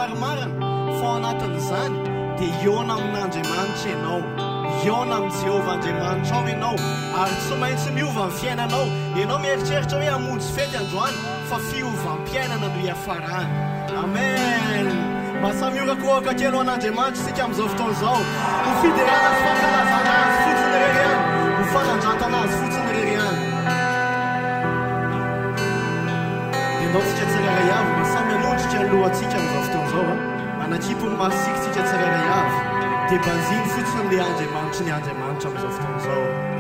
marimarina fa anatin'izany dia iona amin'Andriamanitra ianao, iona amin'ny Jehovah-Andriamanitra ao ianao, ary tsy maintsy miova ny fiainanao. Ianao mieritreritra hoe hamonjy fety androany fa fiovam-piainana no hiafarany. Amen. Mba samy miorakoraka kely ho an'Andriamanitra isika amin'izao fotoana izao, ho fiderana sy fankalazana azy fotsiny irery ihany, ho fanandrantana azy fotsiny irery ihany. Dia ianao tsika tsirairay avy mba samy hanondrika ny lohantsika amin'izao fotoana izao, manakipy ny masika tsika tsirairay avy, dia banziny fotsiny ilay Andriamanitra ny Andriamanitra amin'izao fotoana izao.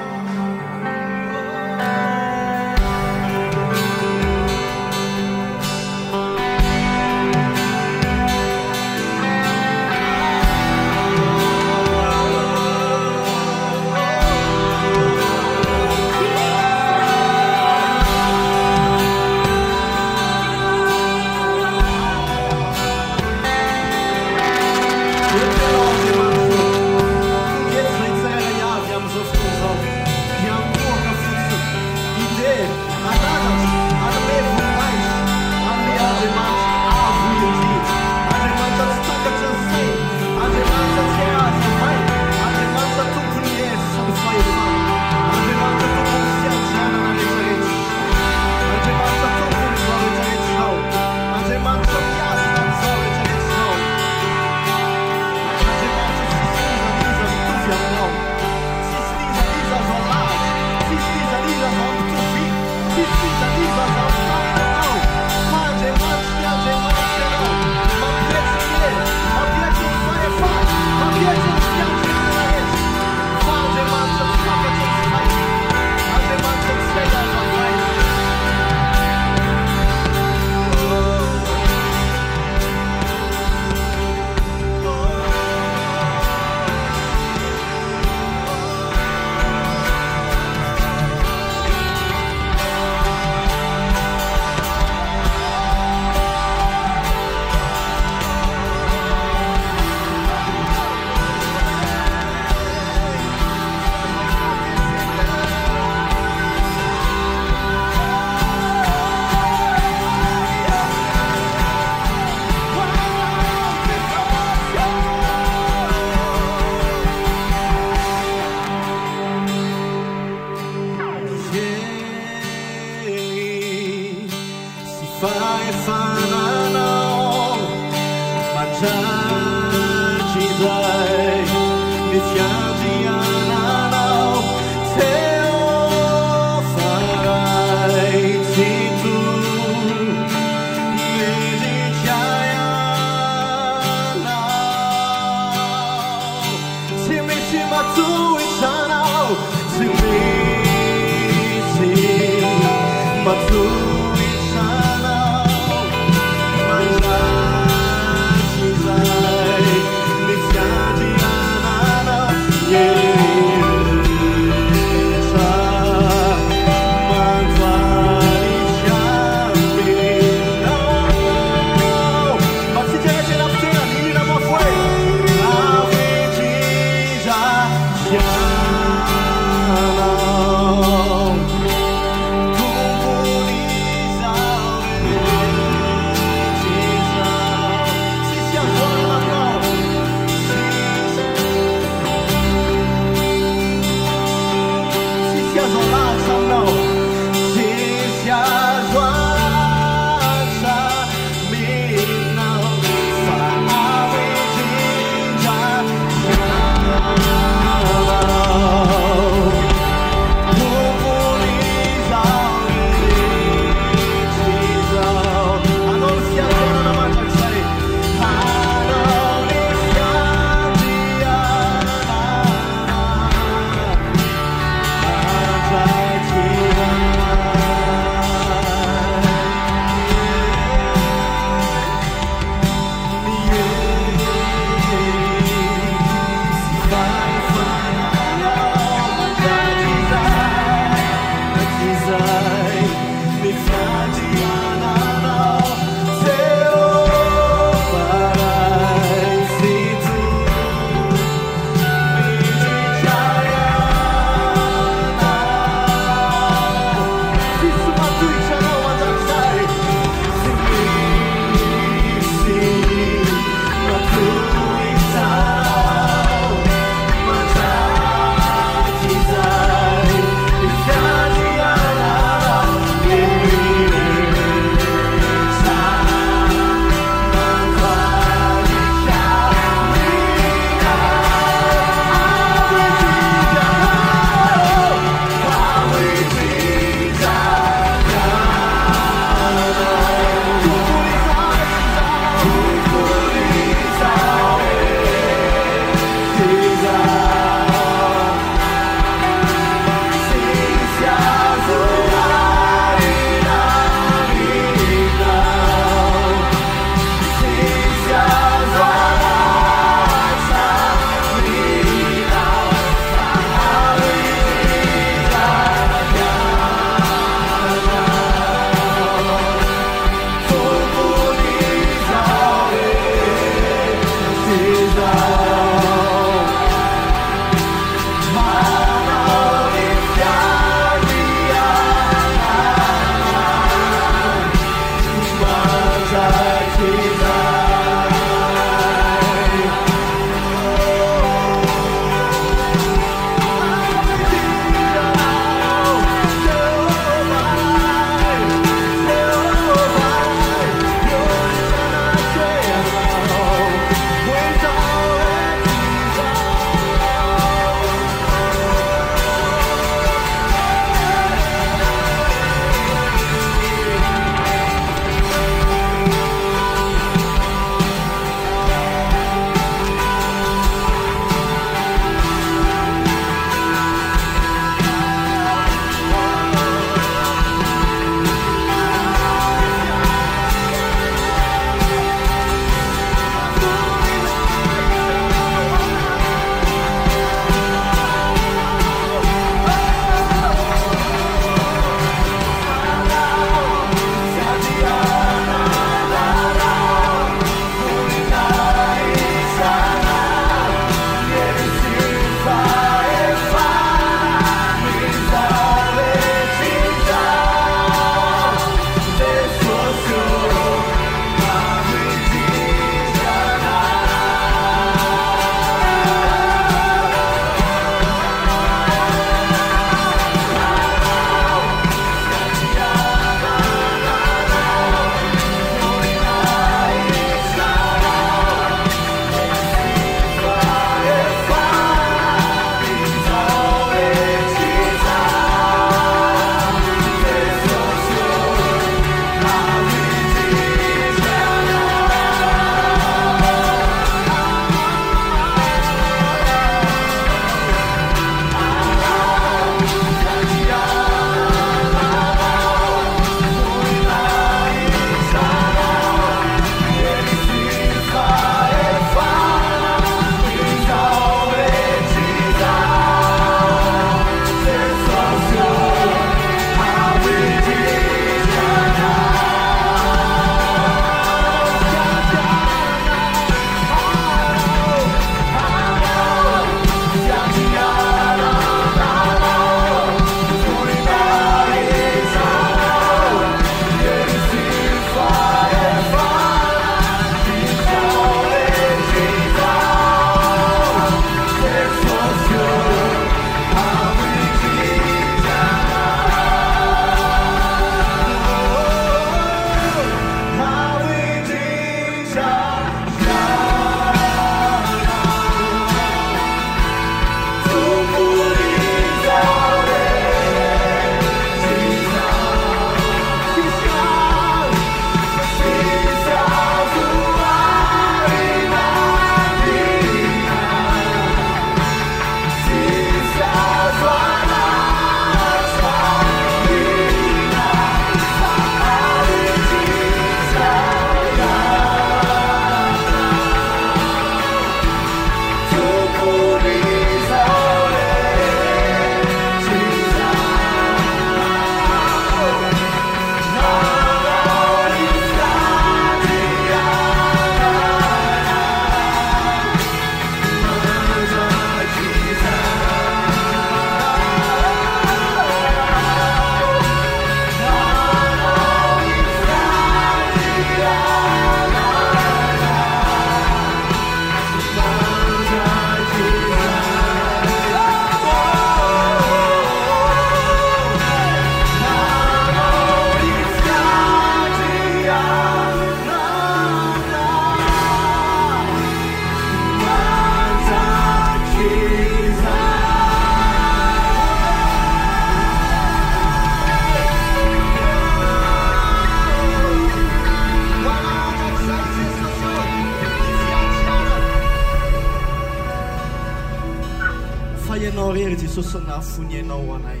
Jesosy nahafony ianao anay.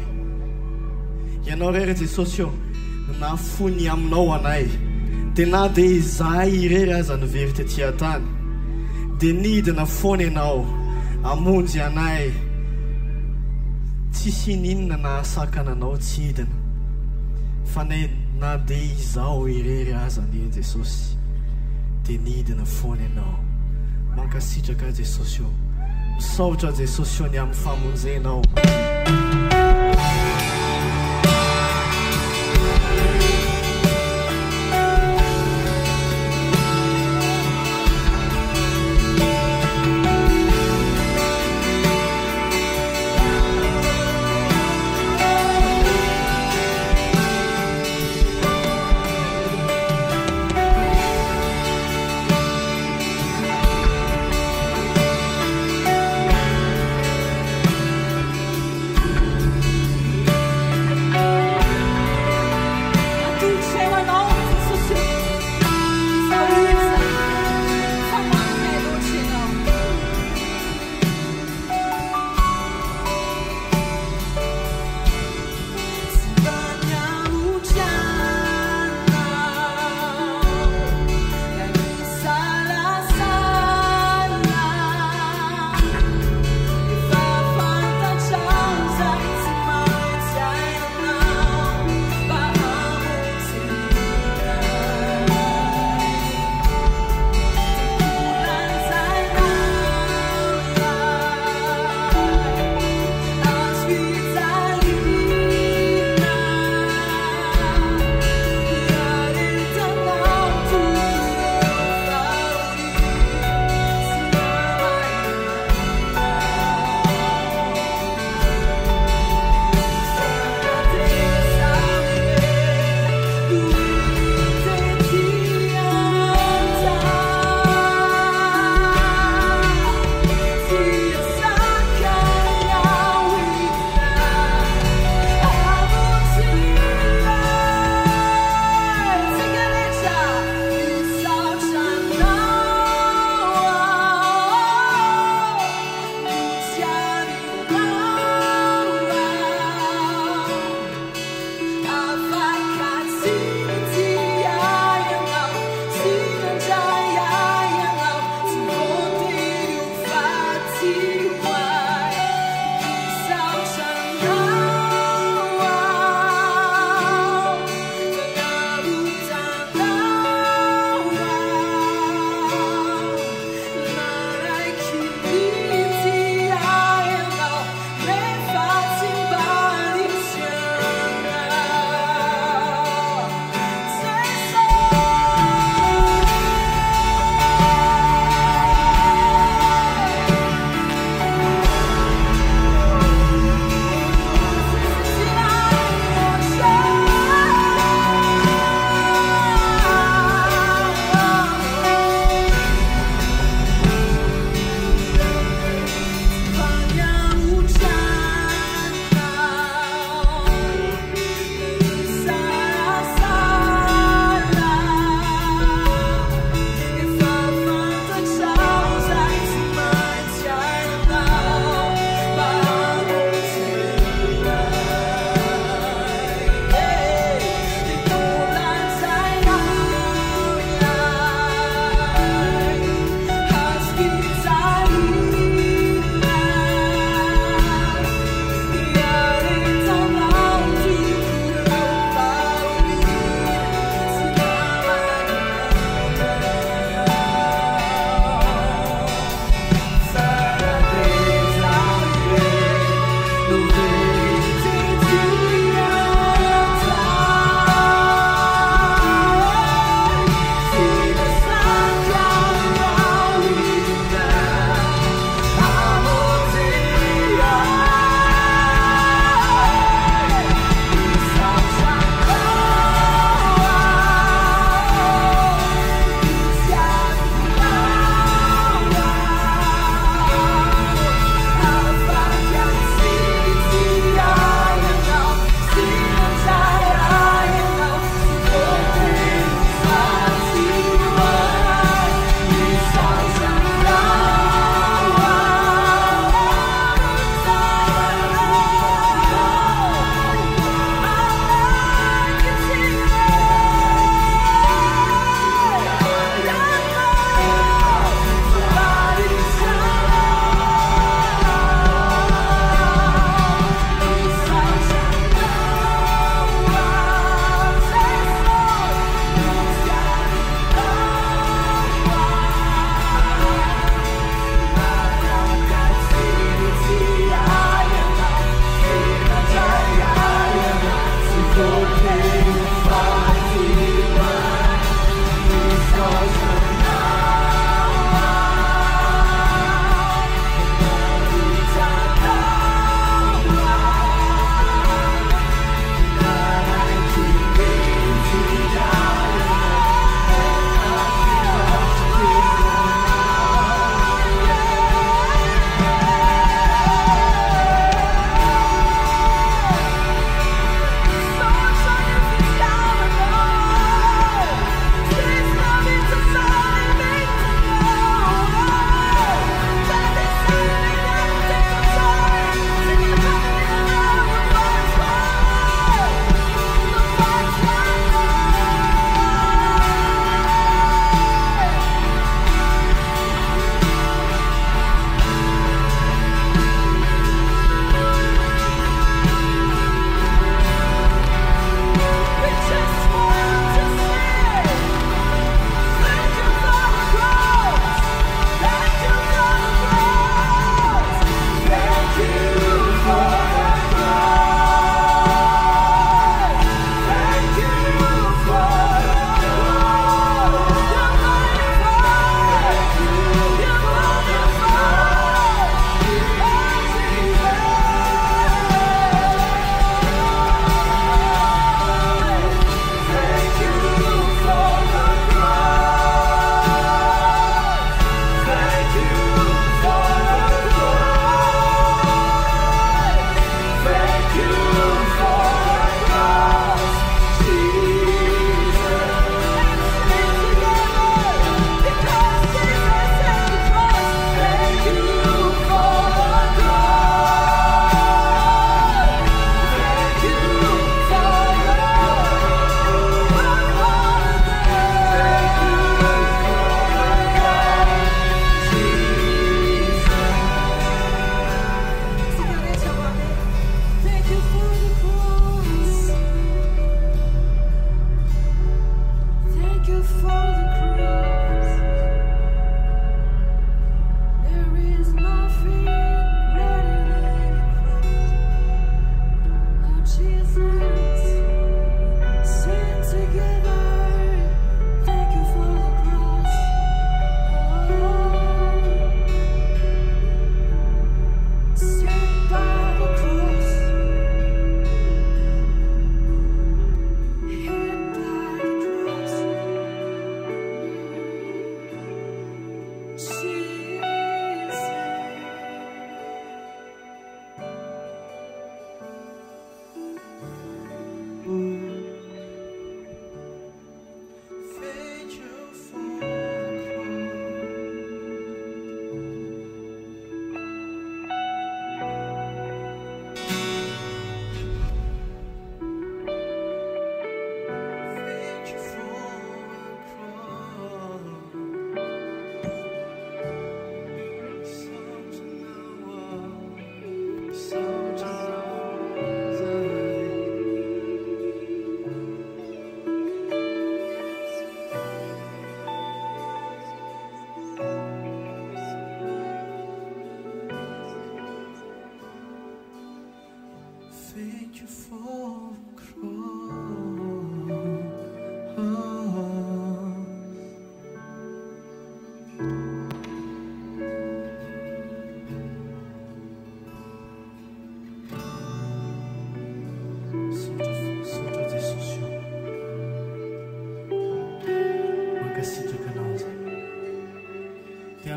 Ianao rery Jesosy io nahafony aminao anay. Dia na dia izahay irery aza nivery tetỳ tany, dia nidina foana ianao amonjy anay. Tsisy ininona nahasakana anao tsy hidina, fa na dia izao irery aza ny Jesosy, dia nidina foana ianao. Mankasitraka Jesosy io, misaotra Jesosy io ny amin'ny famonjenao.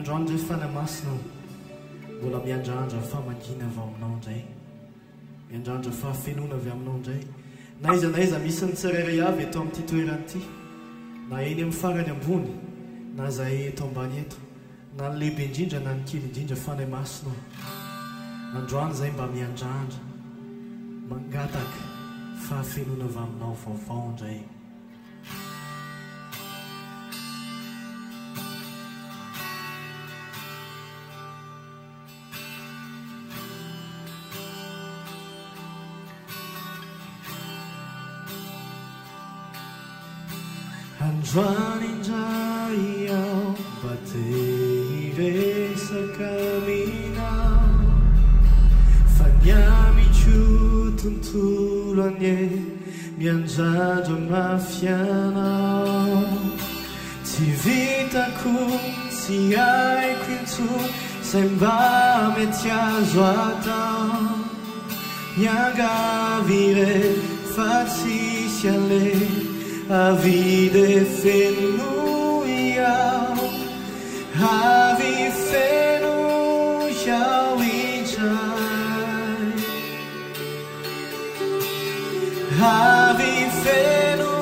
androany zay fana masinao mbola miandrandra famangina avy aminao indray miandrandra fahafenona avy aminao indray na iza na iza misy ny tsirairay avy eto amin'ity toerana ity na eny amin'ny farany ambony na zay eto ambany eto na ny lehibe indrindra na ny kely indrindra fana masinao androany zay mba miandrandra mangataka fahafenona avy aminao vaovao indray androany indray ao mba te hiresaka aminao fa niamitro tontolo anye miandrandra mafianao tsy vitako tsy haiko intsony zay mba mety azo atao miangavire fa tsisy ale avide feno iao avi feno iao indray avi feno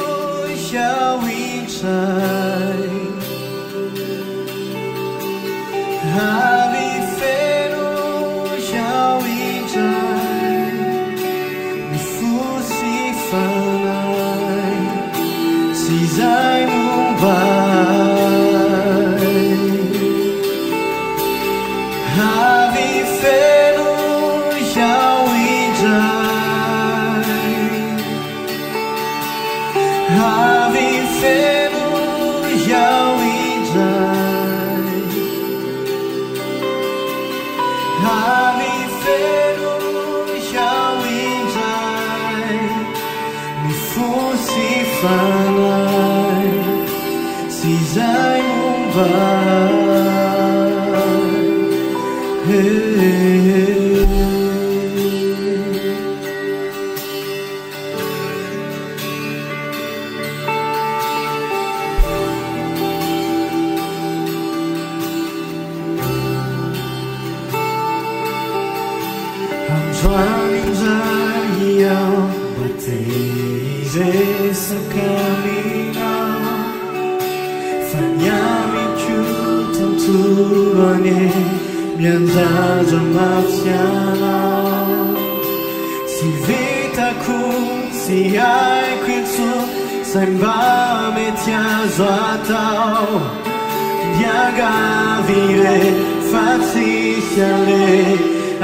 iao indray avi feno iao indray mifosi fanay zay mumbai avi feno iao indray avi feno iao indray avi feno iao indray mifosi fanay zay mumbai androany indray ao mba te hiresaka aminao fa niamitro tontolo anye miandrandra mafianao tsy vitako tsy haiko intsony zay mba mety azo atao miangavire fa tsisy ale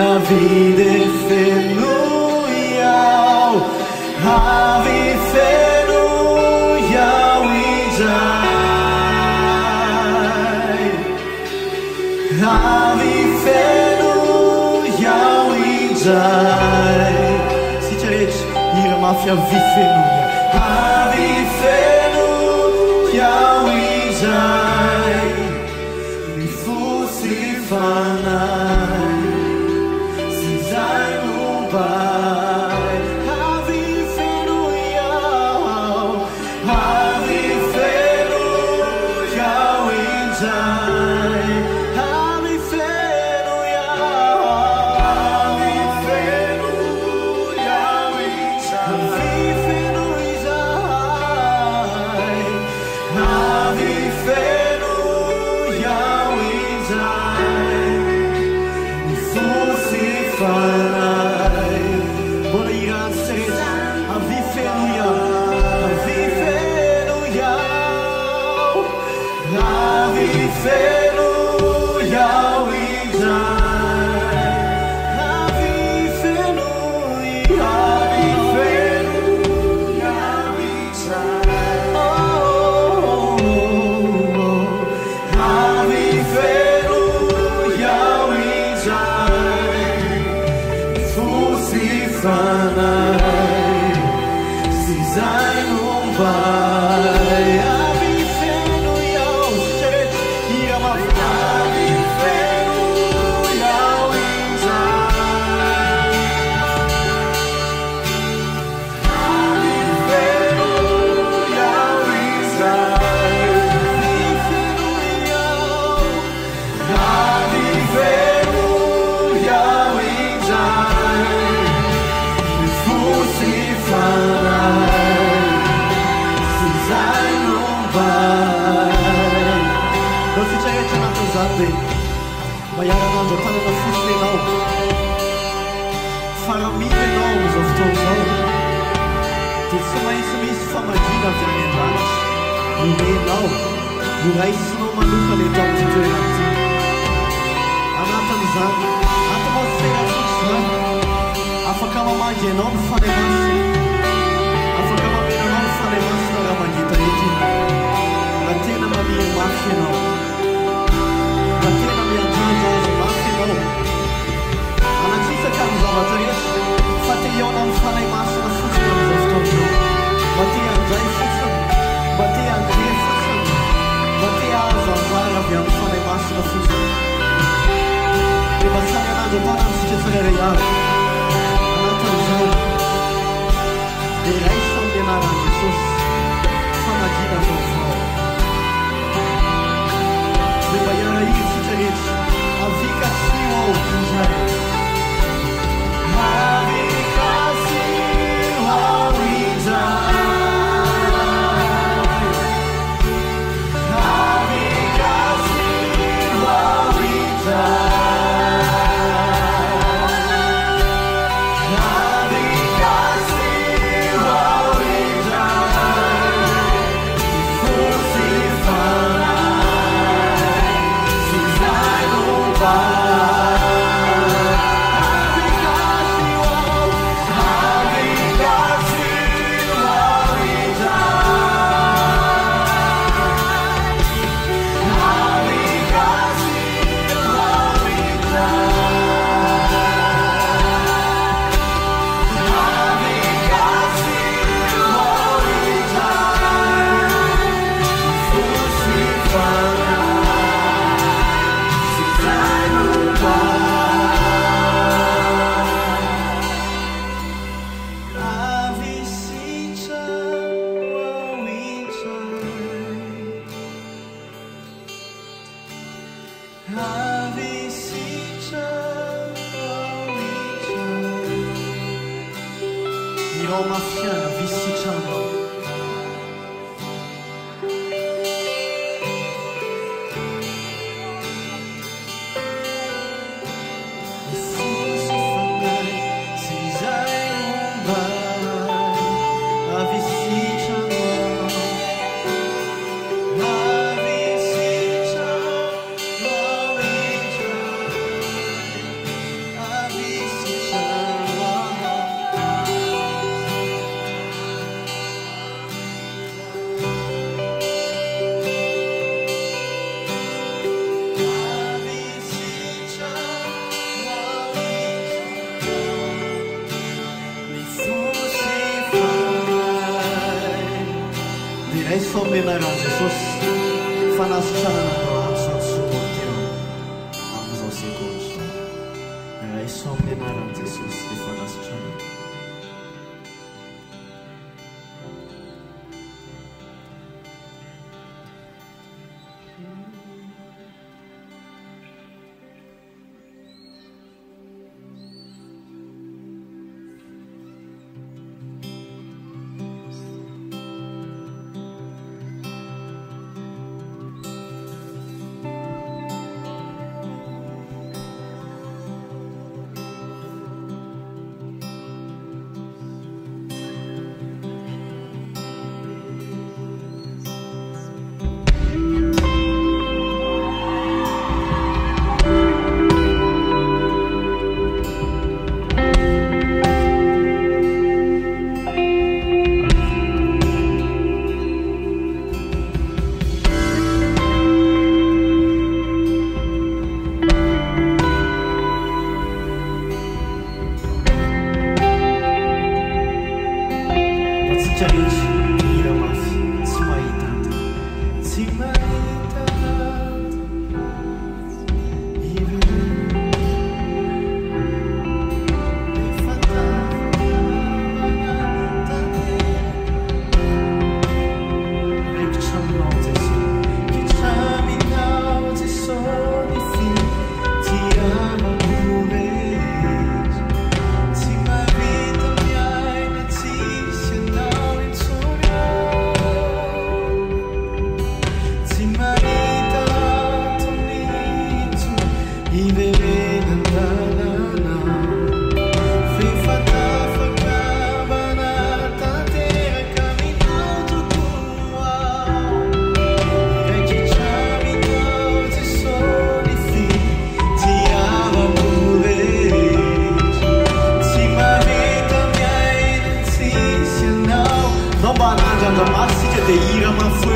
avide feno iao avi feno iao indray avi feno iao indray sitra rehetra ira mafy avi feno avi feno iao indray mifosi fanay si zay mumbai avi feno iao avi feno iao indray avi feno iao avi feno iao indray avi feno indray avi feno iao indray mifosi fanay mbola irano seretra avi feno iao avi feno iao avi feno iao indray avi feno iao avi feno iao indray avi feno iao indray fosi fanay si zay mumbai avi feno iao sitrarehetra ira mafy avi feno iao indray avi feno iao indray avi feno iao Bayaran'andro tanana fotsiny ianao faraminy ianao am'izao fotoana izao dia tsy maintsy misy famadiana avy any an-danitra nomenao noraisinao manokana eto amin'ny toerana ity anatin'izany atmosfera fotsy izany afaka mamangy ianao ny fanay masina afaka mamenanao ny fanay masina raha mangita eto raha tena maniry mafy ianao raha tena mianjanja azy mafy ianao anatsisaka amin'ny zavatra rehetra fa te hiaona amin'ny fanay masina fotsiny amin'izao fotoana izao mba te handray fotsiny mba te handre fotsiny mba te azo anjara avy amin'ny fanay masina fotsiny dia mba samy anandro tanantsika tsirairay avy anatin'izao dia raisy amin'ny anaran'i Jesosy fanadina vaovao dia mba hiara-iritsika rehetra avikasio ao inzay avikasio ao inzay avikasio ao inzay Menarão Jesus fanasitrana natao suporteo amin'izao sekoly izao raiso menarão Jesus ny fanasitrana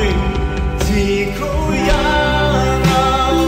hoe tiako ianao.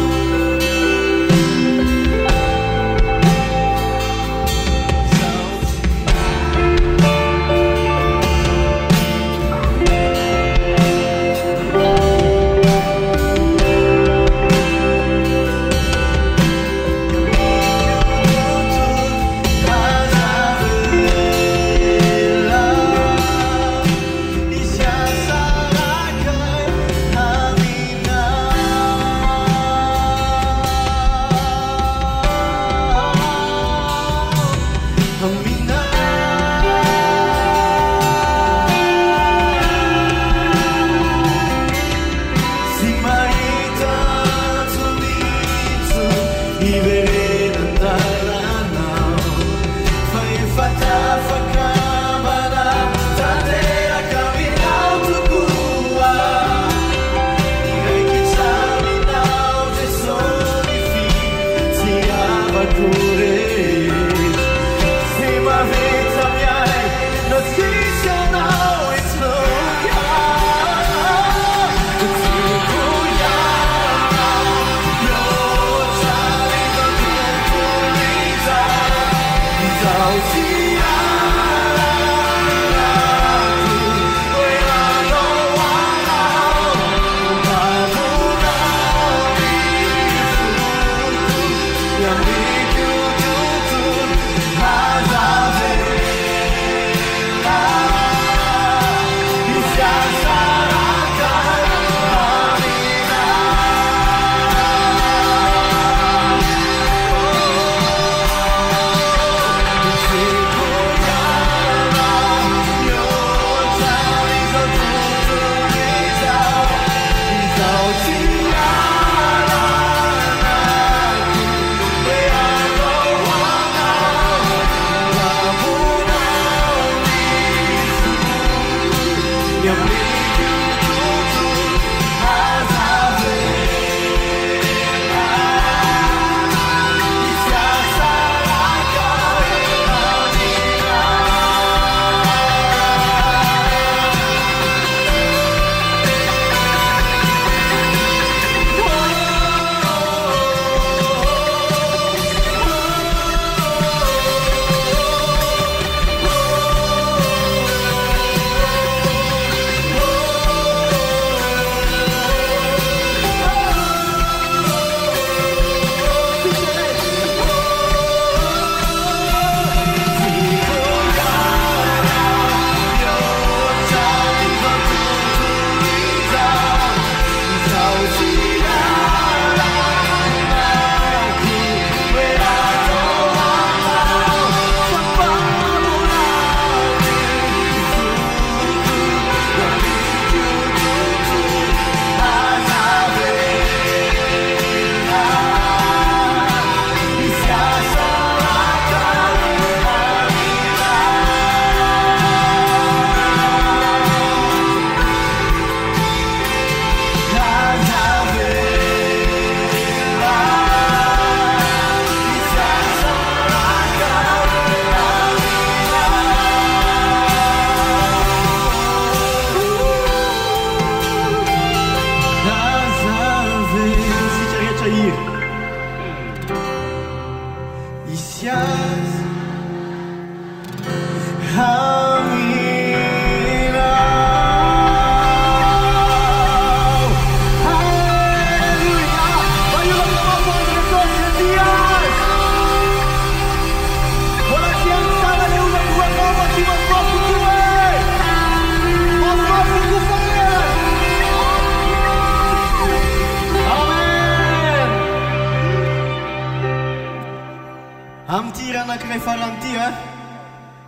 Amin'ity raha anankiray faran'ity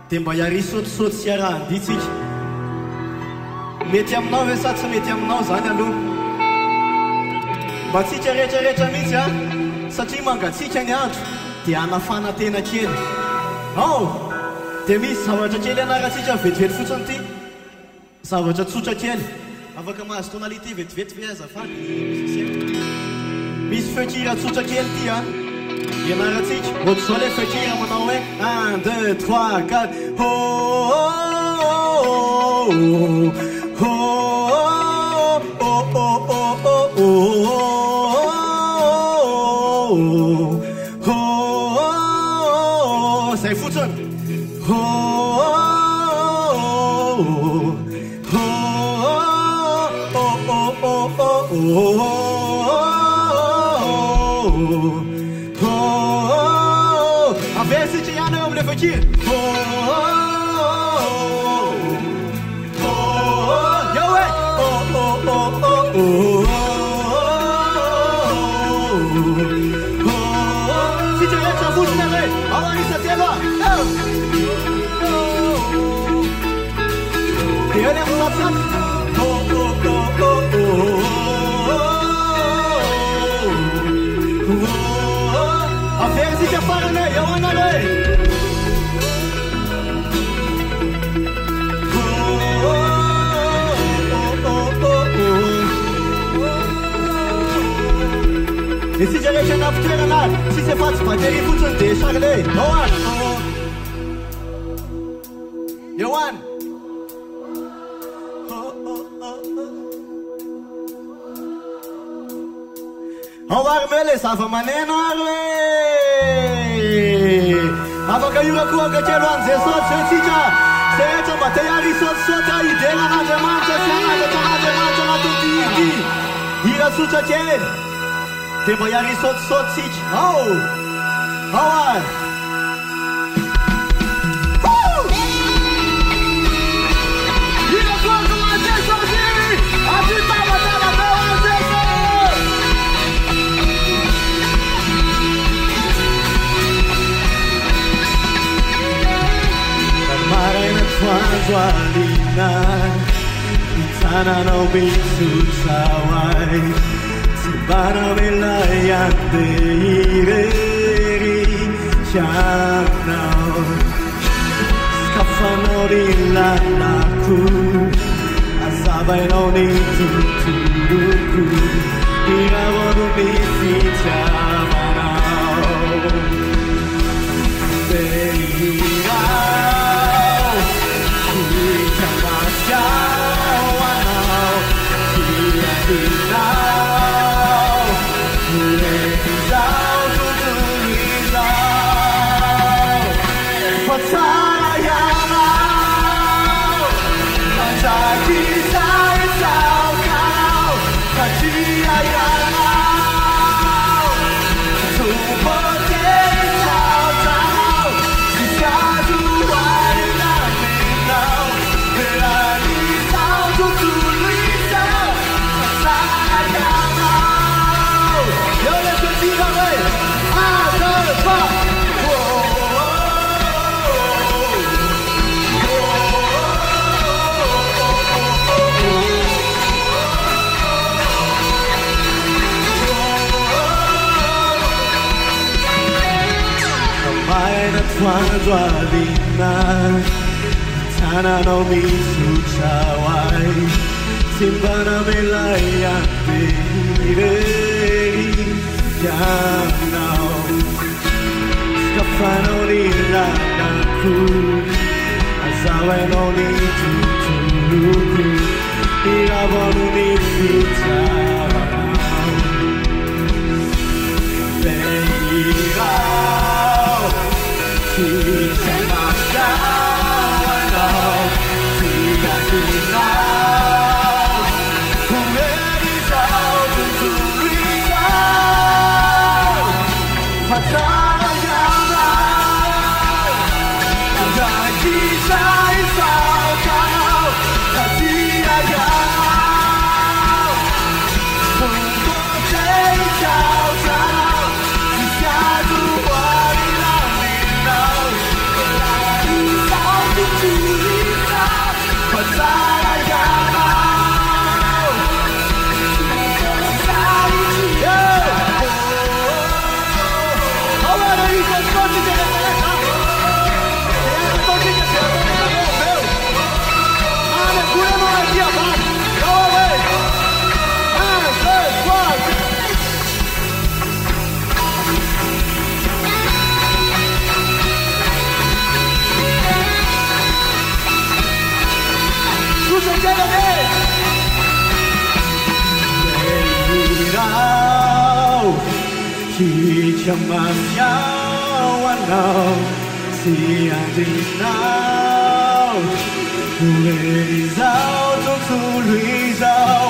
dia mba hiarisotisoty sy hiarahandi tsika. Mety aminao ve sa tsy mety aminao zany aloha? Mba tsika rehetrarehetra mihitsy satria mangatsika ny andro dia hanafana tena kely. Dia misy zavatra kely anarantsika vetivety fotsiny ity. Zavatra tsotra kely. Afaka mahazo tonalité vetivety ve azafady misy fekira tsotra kely ity ianarantsika. Ohatra zao le fekira manao hoe 1, 2, 3, 4 oh, oh, oh, oh, oh, oh, oh. A ver se tinha não, mulher, foi aqui. Se tiver essa música, velho, olha lá isso até lá. Eu lembro só a ver se já para, né? Eu ando aí. Esse direito não é para tirar nada. Se você faz parte, ele funciona, deixa ele. Johan. Ovarmele safa maneno arwe. Avoka yura kuoka cheruan ze sot se sija. Se echa bateyari sot sota idela na demanta sana de tana demanta na tuti. Ira sucha chen. Te bayari sot sot sich. Oh. Howard. Ira kuoka manze soji. Atita batala bewanze. Marena twanzwalina Itana no mitsusawai Sibana melayante ireri Shanao Skafano rilanaku Asabai no nituturuku Iraboru nisichamanao Twanzwalina Tana no mitsuchawai Simbana melayante ireri Yanao Skafano nilanaku Azawe no nituturuku Iraboru nisichamanao Beirao Chamayawanao, siandinao, Luizao, Luizao,